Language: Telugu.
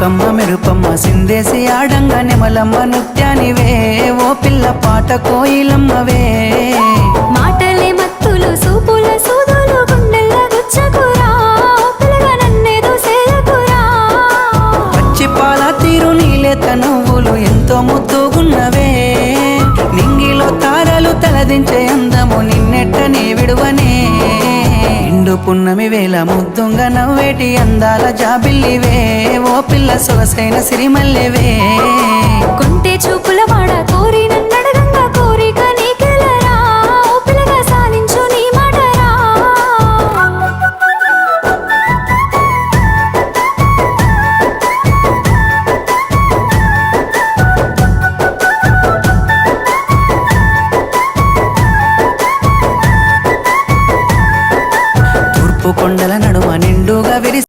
చుక్కమ్మ మెరుపమ్మ సిందేసి ఆడంగా నెమలమ్మ నృత్యానివే ఓ పిల్ల పాట కోయిలమ్మవే మాటలే మత్తులు సూపుల సూదులు గుండెల్ల గుచ్చకురా పిల్లగా నన్నేదో సేలకురా పచ్చి పాల తీరు నీలేత నువ్వులు ఎంతో ముద్దుగున్నవే నింగిలో తారలు తలదించే అందము నిన్నెట్టనే విడువనే ఇండు పున్నమి వేళ ముద్దుంగా నవ్వేటి అందాల జాబిల్లివే ఓ పిల్ల సొగసైన సిరిమల్లెవే కొంటే చూపుల